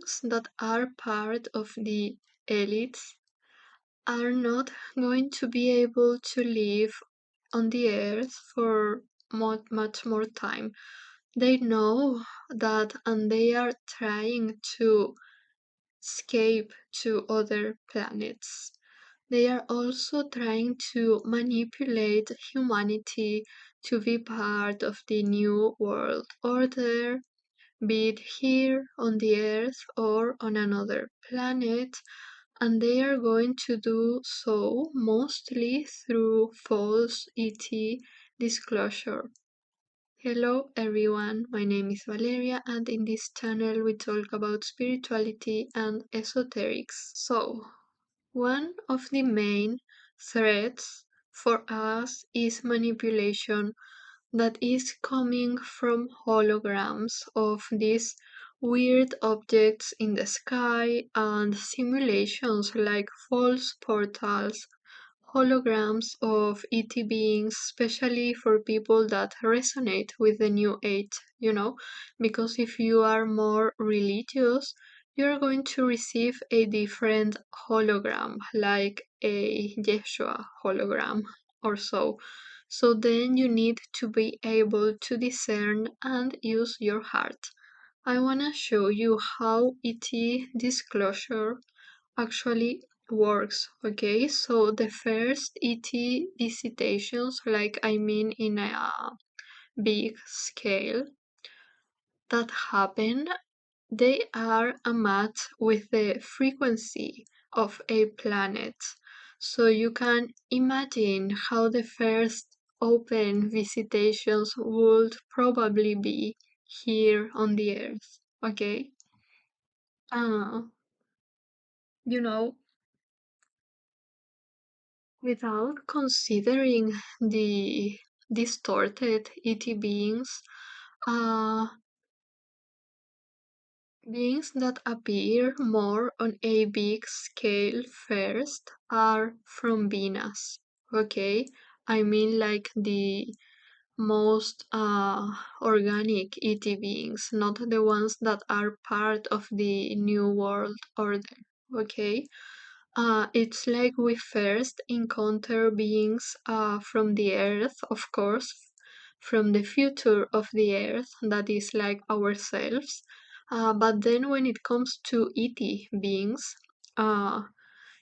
beings that are part of the elites are not going to be able to live on the earth for much more time. They know that and they are trying to escape to other planets. They are also trying to manipulate humanity to be part of the new world order, be it here on the earth or on another planet, and they are going to do so mostly through false ET disclosure. Hello everyone, my name is Valeria, and in this channel we talk about spirituality and esoterics. So, one of the main threats for us is manipulation that is coming from holograms of these weird objects in the sky and simulations like false portals, holograms of ET beings, especially for people that resonate with the New Age, because if you are more religious, you're going to receive a different hologram, like a Yeshua hologram or so. So then you need to be able to discern and use your heart. I want to show you how ET disclosure actually works. Okay, so the first ET visitations, like I mean in a big scale, that happen, they are a match with the frequency of a planet. So you can imagine how the first open visitations would probably be here on the Earth. Okay? Uh, you know, without considering the distorted ET beings, uh, beings that appear more on a big scale first are from Venus. Okay, I mean like the most organic ET beings, not the ones that are part of the New World Order. Okay, it's like we first encounter beings from the Earth, of course, from the future of the Earth, that is like ourselves. But then when it comes to ET beings, uh,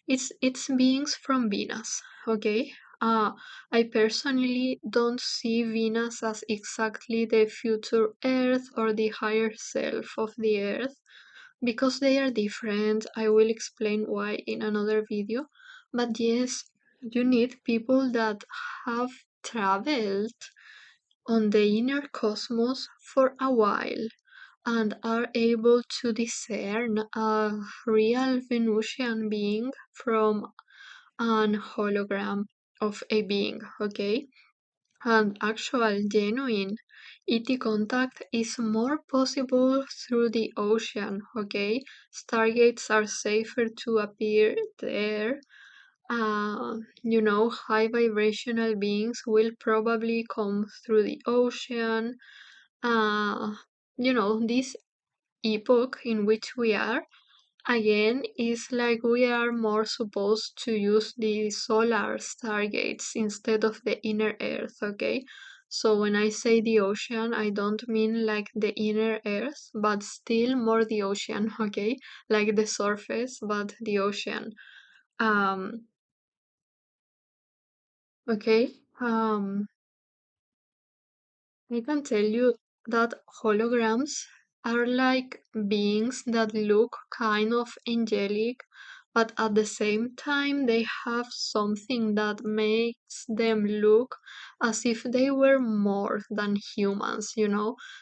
it's beings from Venus. Okay. I personally don't see Venus as exactly the future Earth or the higher self of the Earth because they are different. I will explain why in another video. But yes, you need people that have traveled on the inner cosmos for a while and are able to discern a real Venusian being from an hologram of a being, okay? And actual genuine ET contact is more possible through the ocean, okay? Stargates are safer to appear there. High vibrational beings will probably come through the ocean. Uh, this epoch in which we are again is like we are more supposed to use the solar stargates instead of the inner earth, okay? So when I say the ocean, I don't mean like the inner earth, but still more the ocean, okay? Like the surface, but the ocean. Um, okay. I can tell you that holograms are like beings that look kind of angelic, but at the same time, they have something that makes them look as if they were more than humans.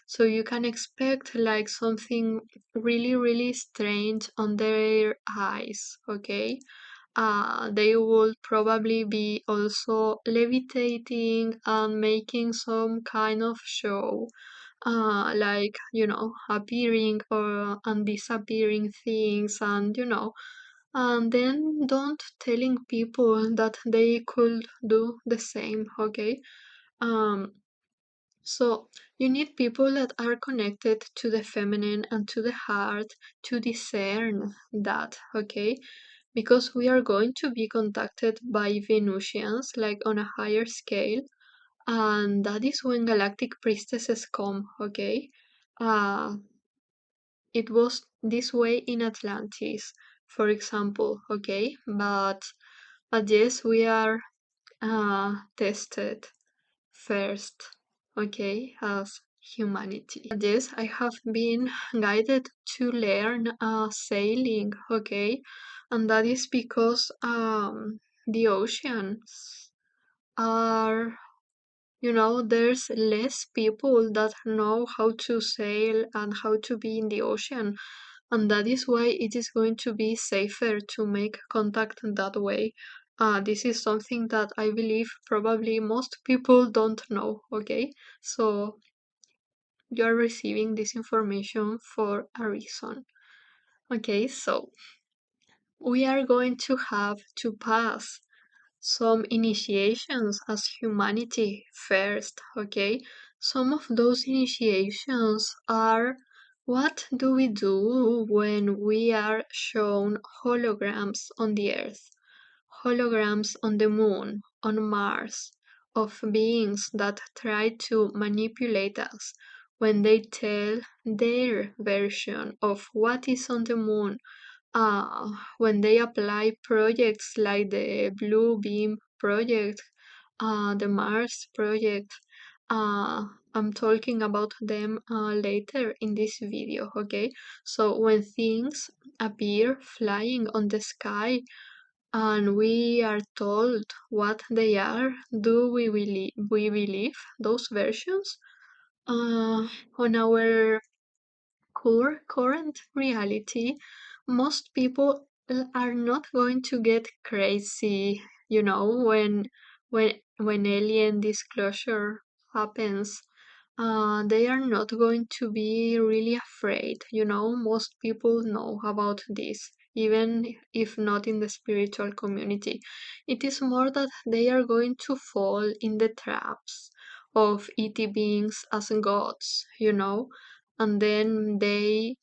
So you can expect like something really, really strange on their eyes, okay? They would probably be also levitating and making some kind of show, like appearing or and disappearing things, and then don't telling people that they could do the same. Okay, um, So you need people that are connected to the feminine and to the heart to discern that, okay? Because we are going to be contacted by Venusians, like on a higher scale, and that is when galactic priestesses come, okay? Uh, it was this way in Atlantis, for example, okay? But yes, we are tested first, okay, as humanity. But yes, I have been guided to learn sailing, okay, and that is because the oceans are, there's less people that know how to sail and how to be in the ocean, and that is why it is going to be safer to make contact that way. This is something that I believe probably most people don't know, okay? So you're receiving this information for a reason. Okay, so we are going to have to pass some initiations as humanity first, okay? Some of those initiations are: what do we do when we are shown holograms on the Earth, holograms on the Moon, on Mars, of beings that try to manipulate us, when they tell their version of what is on the Moon, when they apply projects like the Blue Beam project, the Mars project. I'm talking about them later in this video, okay? So when things appear flying on the sky and we are told what they are, do we believe those versions? On our current reality, most people are not going to get crazy, when alien disclosure happens. They are not going to be really afraid. Most people know about this, even if not in the spiritual community. It is more that they are going to fall in the traps of ET beings as gods, and then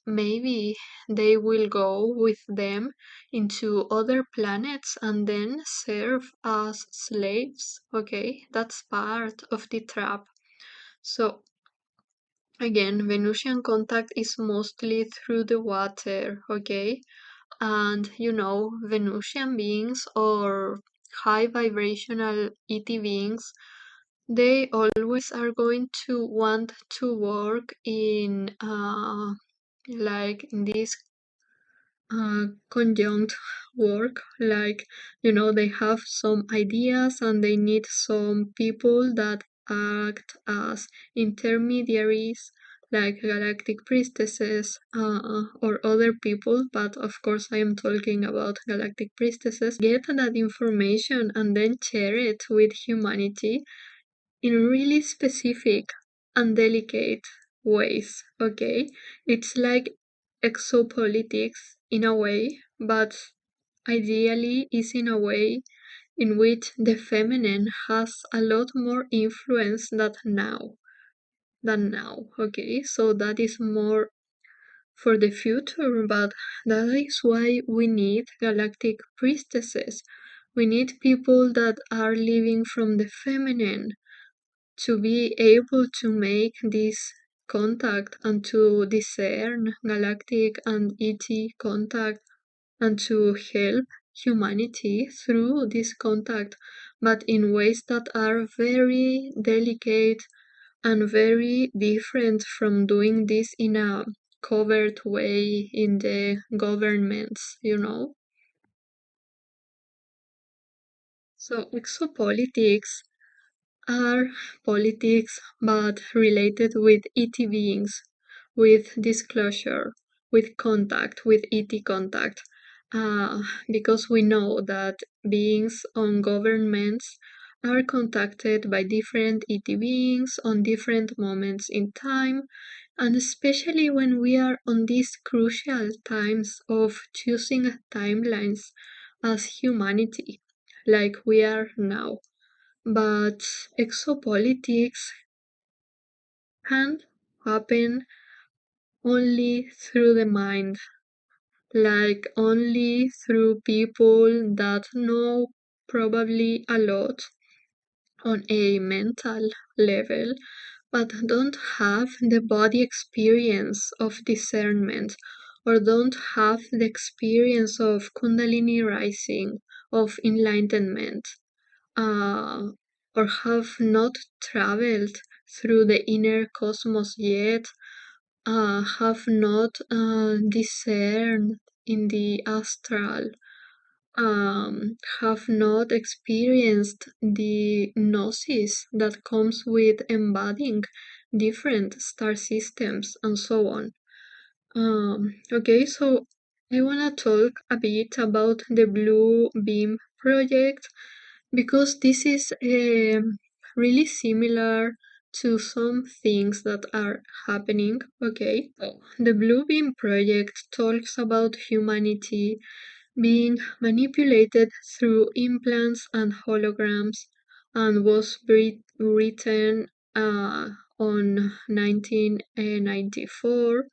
maybe they will go with them into other planets and then serve as slaves. Okay, that's part of the trap. So again, Venusian contact is mostly through the water, okay? And Venusian beings or high vibrational ET beings, they always are going to want to work in like in this conjunct work, like they have some ideas and they need some people that act as intermediaries, like galactic priestesses, or other people, but of course I am talking about galactic priestesses, get that information and then share it with humanity in really specific and delicate ways, okay? It's like exopolitics in a way, but ideally is in a way in which the feminine has a lot more influence than now, okay? So that is more for the future, but that is why we need galactic priestesses. We need people that are living from the feminine, to be able to make this contact and to discern galactic and ET contact and to help humanity through this contact, but in ways that are very delicate and very different from doing this in a covert way in the governments. So exopolitics are politics but related with ET beings, with disclosure, with contact, with ET contact. Because we know that beings on governments are contacted by different ET beings on different moments in time, and especially when we are on these crucial times of choosing timelines as humanity, like we are now. But exopolitics can happen only through the mind, like only through people that know probably a lot on a mental level, but don't have the body experience of discernment, or don't have the experience of Kundalini rising, of enlightenment, uh, or have not traveled through the inner cosmos yet, have not discerned in the astral, have not experienced the gnosis that comes with embodying different star systems and so on. Okay, so I want to talk a bit about the Blue Beam project because this is really similar to some things that are happening. Okay, so the Blue Beam project talks about humanity being manipulated through implants and holograms and was written on 1994.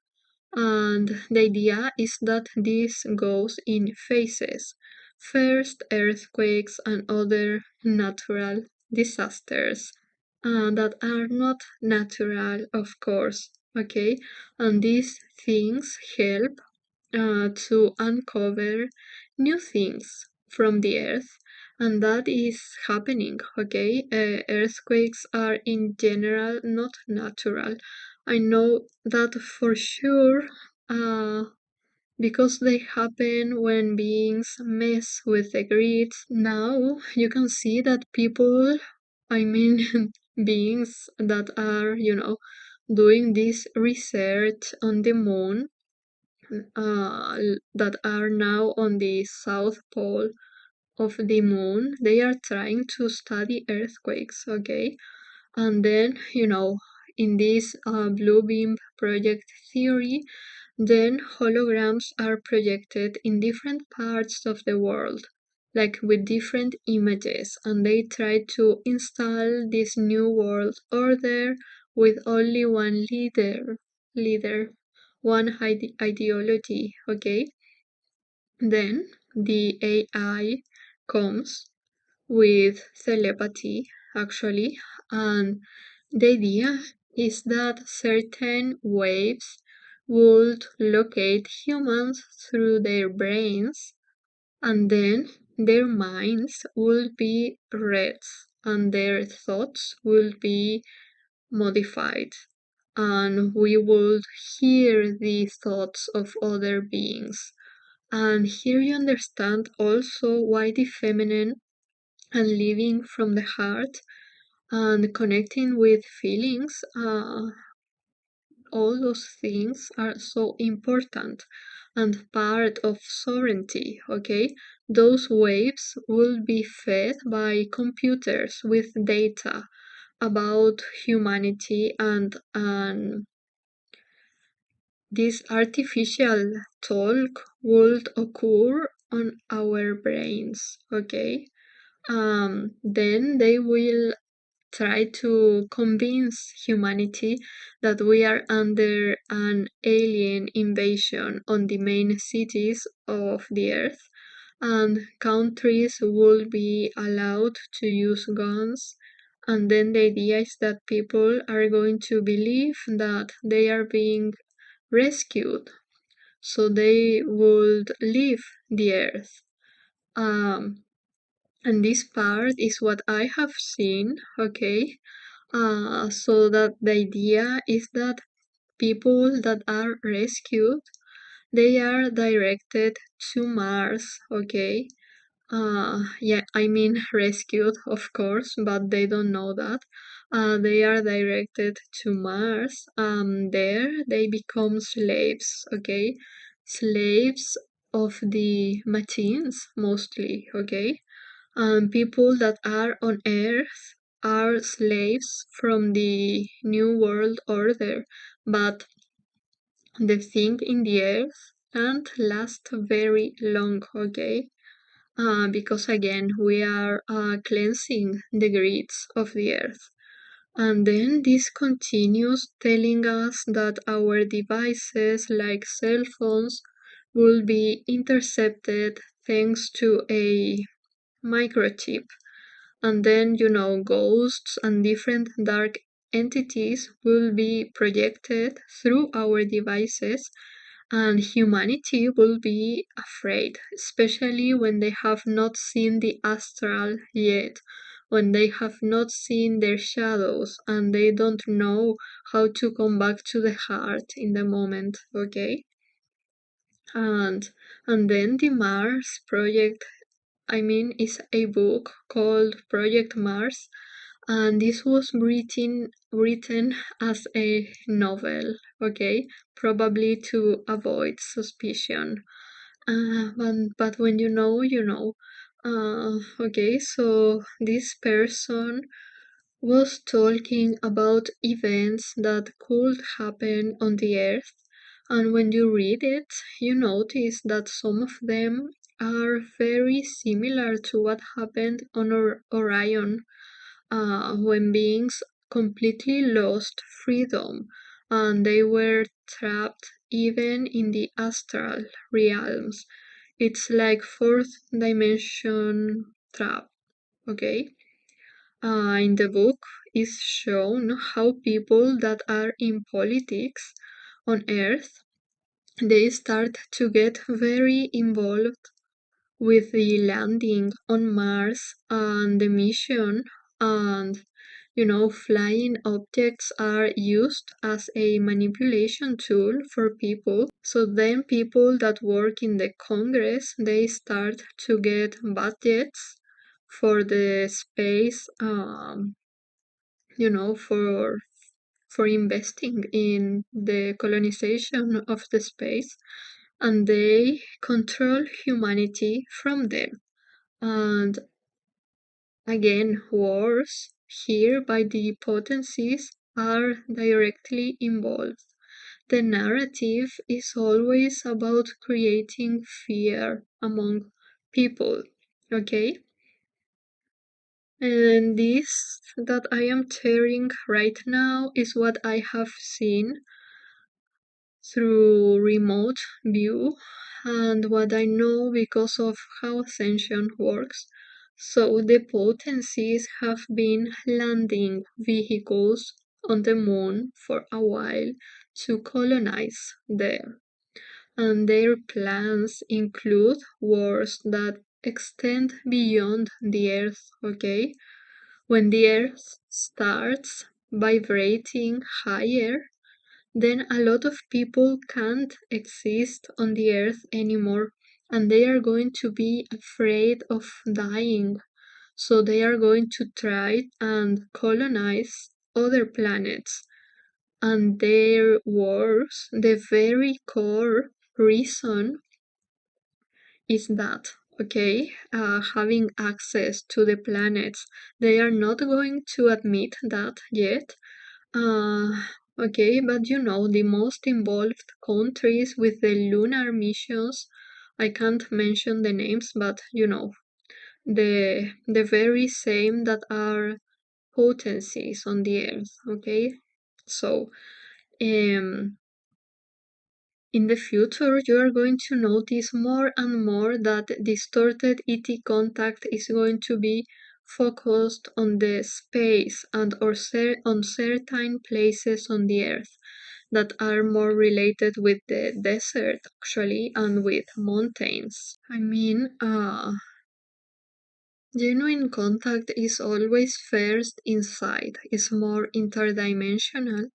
And the idea is that this goes in phases. First, earthquakes and other natural disasters that are not natural, of course. Okay, and these things help to uncover new things from the earth, and that is happening. Okay, earthquakes are in general not natural. I know that for sure, uh, because they happen when beings mess with the grid. Now you can see that people, I mean, beings that are, doing this research on the moon, that are now on the south pole of the moon, they are trying to study earthquakes. Okay, and then, in this blue beam project theory, then holograms are projected in different parts of the world, like with different images, and they try to install this new world order with only one leader, one ideology. Okay, then the AI comes with telepathy, actually, and the idea is that certain waves would locate humans through their brains, and then their minds will be read and their thoughts will be modified, and we would hear the thoughts of other beings. And here you understand also why the feminine and living from the heart and connecting with feelings, all those things are so important and part of sovereignty. Okay, those waves will be fed by computers with data about humanity, and this artificial talk would occur on our brains. Okay, then they will try to convince humanity that we are under an alien invasion on the main cities of the earth, and countries will be allowed to use guns. And then the idea is that people are going to believe that they are being rescued, so they would leave the earth. Um, and this part is what I have seen. Okay, so that the idea is that people that are rescued, they are directed to Mars. Okay, yeah, I mean rescued, of course, but they don't know that. They are directed to Mars. There they become slaves. Okay, slaves of the machines mostly. Okay, people that are on Earth are slaves from the New World Order, but the thing in the Earth can't last very long, okay? Because again, we are cleansing the grids of the Earth. And then this continues telling us that our devices, like cell phones, will be intercepted thanks to a microchip. And then, ghosts and different dark entities will be projected through our devices, and humanity will be afraid, especially when they have not seen the astral yet, when they have not seen their shadows and they don't know how to come back to the heart in the moment, okay? And and then the Mars project, is a book called Project Mars, and this was written as a novel, okay, probably to avoid suspicion. But when you know, you know. Okay, so this person was talking about events that could happen on the Earth, and when you read it, you notice that some of them are very similar to what happened on Orion, when beings completely lost freedom and they were trapped even in the astral realms. It's like fourth dimension trap, okay? In the book is shown how people that are in politics on Earth, they start to get very involved with the landing on Mars and the mission, and flying objects are used as a manipulation tool for people. So then people that work in the Congress, they start to get budgets for the space, for investing in the colonization of the space, and they control humanity from there. And again, wars here by the potencies are directly involved. The narrative is always about creating fear among people, okay? And this that I am sharing right now is what I have seen through remote view and what I know because of how Ascension works. So the potencies have been landing vehicles on the moon for a while to colonize there. And their plans include wars that extend beyond the Earth, okay? When the Earth starts vibrating higher, then a lot of people can't exist on the earth anymore, and they are going to be afraid of dying. So they are going to try and colonize other planets. And their wars, the very core reason is that, okay, having access to the planets, they are not going to admit that yet. uh, okay, but the most involved countries with the lunar missions, I can't mention the names, but the very same that are potencies on the earth, okay? So, um, in the future, you are going to notice more and more that distorted ET contact is going to be focused on the space and on certain places on the Earth that are more related with the desert, actually, and with mountains. Genuine contact is always first inside, is more interdimensional,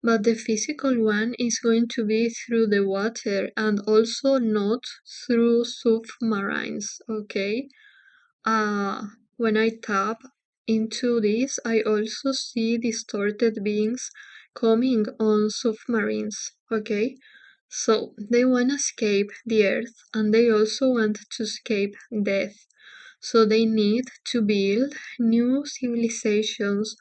but the physical one is going to be through the water and also not through submarines, okay? When I tap into this, I also see distorted beings coming on submarines, okay? So they want to escape the Earth and they also want to escape death. So they need to build new civilizations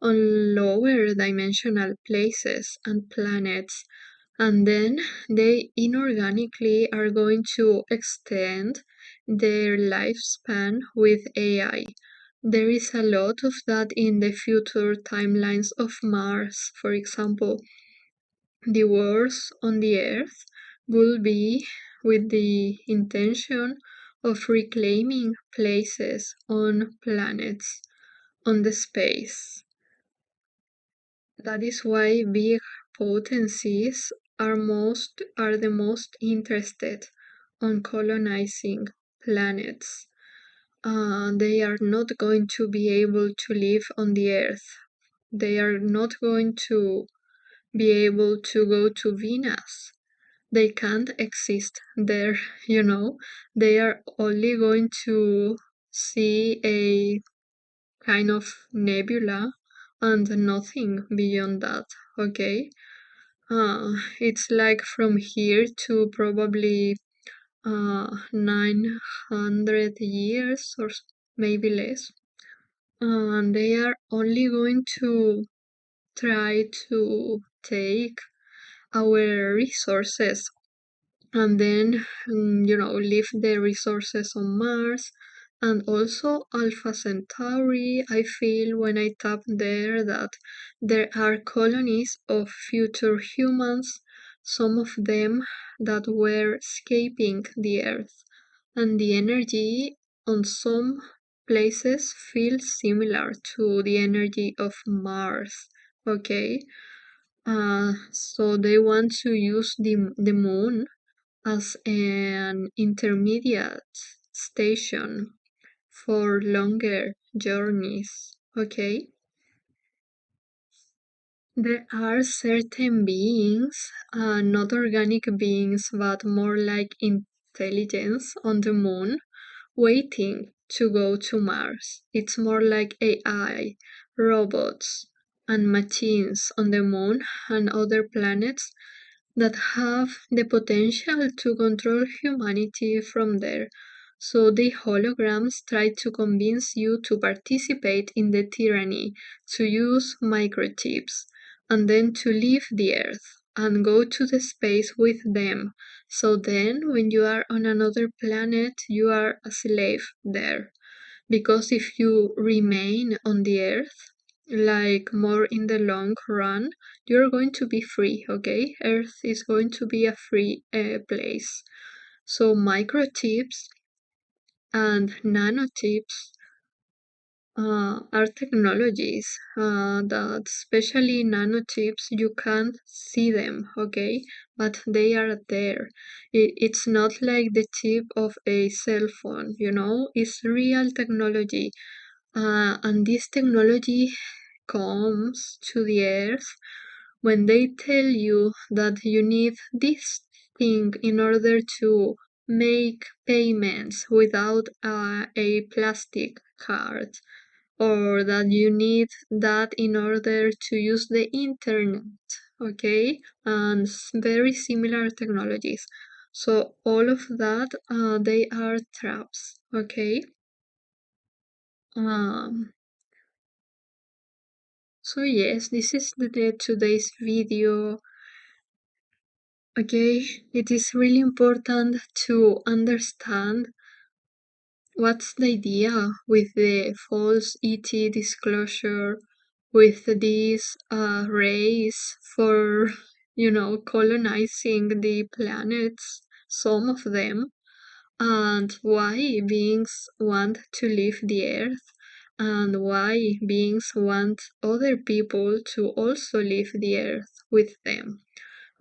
on lower dimensional places and planets, and then they inorganically are going to extend their lifespan with AI. there is a lot of that in the future timelines of Mars. For example, the wars on the Earth will be with the intention of reclaiming places on planets on the space. That is why big potencies are the most interested on colonizing planets. They are not going to be able to live on the Earth. They are not going to be able to go to Venus. They can't exist there, you know. They are only going to see a kind of nebula and nothing beyond that, okay? It's like from here to probably 900 years or maybe less. And they are only going to try to take our resources and then leave the resources on Mars and also Alpha Centauri. I feel when I tap there that there are colonies of future humans, some of them that were escaping the Earth, and the energy on some places feels similar to the energy of Mars. Okay, so they want to use the moon as an intermediate station for longer journeys. Okay, there are certain beings, not organic beings, but more like intelligence on the moon, waiting to go to Mars. It's more like AI, robots, and machines on the moon and other planets that have the potential to control humanity from there. So the holograms try to convince you to participate in the tyranny, to use microchips, and then to leave the Earth and go to the space with them. So then, when you are on another planet, you are a slave there. Because if you remain on the Earth, like more in the long run, you're going to be free, okay? Earth is going to be a free place. So microchips and nanochips are technologies that, especially nanochips, you can't see them, okay? But they are there. It's not like the chip of a cell phone, you know? It's real technology. And this technology comes to the earth when they tell you that you need this thing in order to make payments without a plastic card, or that you need that in order to use the internet, okay? And very similar technologies. So all of that, they are traps, okay? Um, So yes, this is today's video. Okay, it is really important to understand what's the idea with the false ET disclosure, with this race for, colonizing the planets, some of them, and why beings want to leave the earth, and why beings want other people to also leave the earth with them.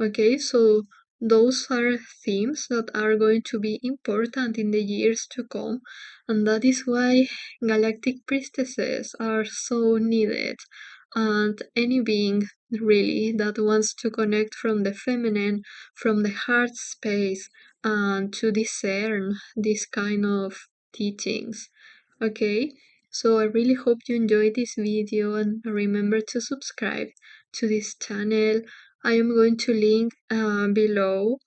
Okay, so those are themes that are going to be important in the years to come, and that is why galactic priestesses are so needed. And any being really that wants to connect from the feminine, from the heart space, and to discern this kind of teachings. Okay, so I really hope you enjoyed this video and remember to subscribe to this channel. I am going to link below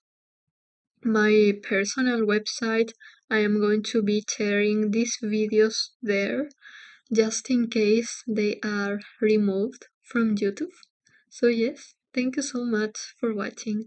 my personal website. I am going to be sharing these videos there just in case they are removed from YouTube. So yes, thank you so much for watching.